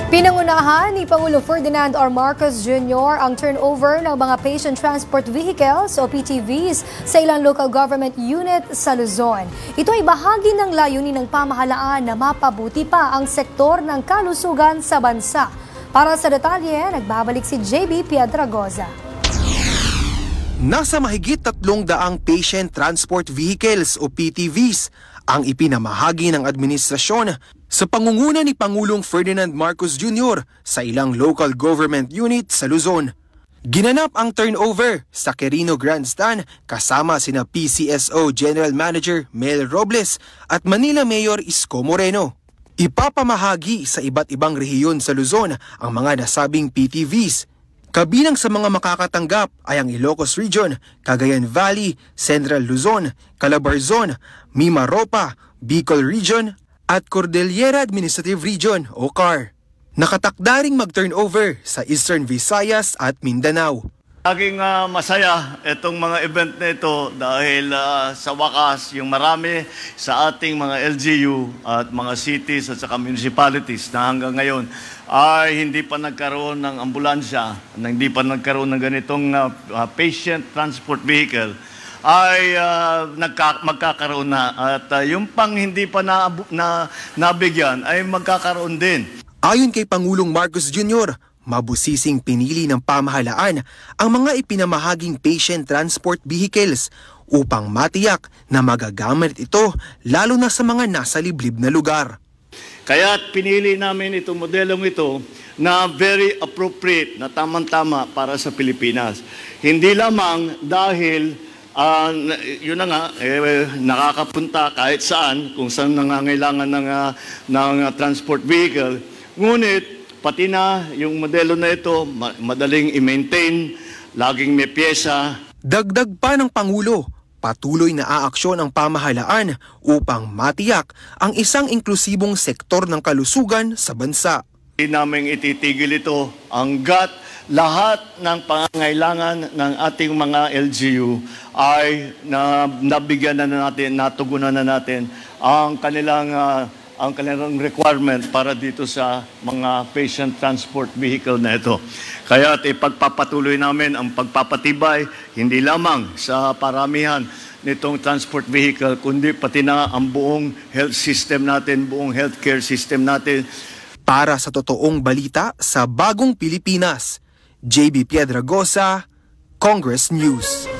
Pinangunahan ni Pangulo Ferdinand R. Marcos Jr. ang turnover ng mga patient transport vehicles o PTVs sa ilang local government unit sa Luzon. Ito ay bahagi ng layunin ng pamahalaan na mapabuti pa ang sektor ng kalusugan sa bansa. Para sa detalye, nagbabalik si JB Piedragoza. Nasa mahigit 300 patient transport vehicles o PTVs ang ipinamahagi ng administrasyon sa pangunguna ni Pangulong Ferdinand Marcos Jr. sa ilang local government unit sa Luzon. Ginanap ang turnover sa Quirino Grandstand kasama sina PCSO General Manager Mel Robles at Manila Mayor Isko Moreno. Ipapamahagi sa iba't ibang rehiyon sa Luzon ang mga nasabing PTVs. Kabilang sa mga makakatanggap ay ang Ilocos Region, Cagayan Valley, Central Luzon, Calabarzon, Mimaropa, Bicol Region at Cordillera Administrative Region o CAR. Nakatakdaring mag-turnover sa Eastern Visayas at Mindanao. Laging masaya itong mga event na ito dahil sa wakas yung marami sa ating mga LGU at mga cities at saka municipalities na hanggang ngayon ay hindi pa nagkaroon ng ambulansya, hindi pa nagkaroon ng ganitong patient transport vehicle ay magkakaroon na at yung pang hindi pa nabigyan ay magkakaroon din. Ayon kay Pangulong Marcos Jr., mabusising pinili ng pamahalaan ang mga ipinamahaging patient transport vehicles upang matiyak na magagamit ito lalo na sa mga nasa liblib na lugar. Kaya pinili namin itong modelong ito na very appropriate, na tamang-tama para sa Pilipinas. Hindi lamang dahil yun na nga, nakakapunta kahit saan, kung saan nangangailangan ng transport vehicle. Ngunit, pati na yung modelo na ito, madaling i-maintain, laging may pyesa. Dagdag pa ng Pangulo, patuloy na aaksyon ang pamahalaan upang matiyak ang isang inklusibong sektor ng kalusugan sa bansa. Hindi namin ititigil ito hanggat lahat ng pangangailangan ng ating mga LGU ay nabigyan na natin, natugunan na natin ang kanilang requirement para dito sa mga patient transport vehicle na ito. Kaya ipagpapatuloy namin ang pagpapatibay hindi lamang sa paramihan nitong transport vehicle kundi pati na ang buong health system natin, buong healthcare system natin. Para sa totoong balita sa Bagong Pilipinas, JB Piedragoza, Congress News.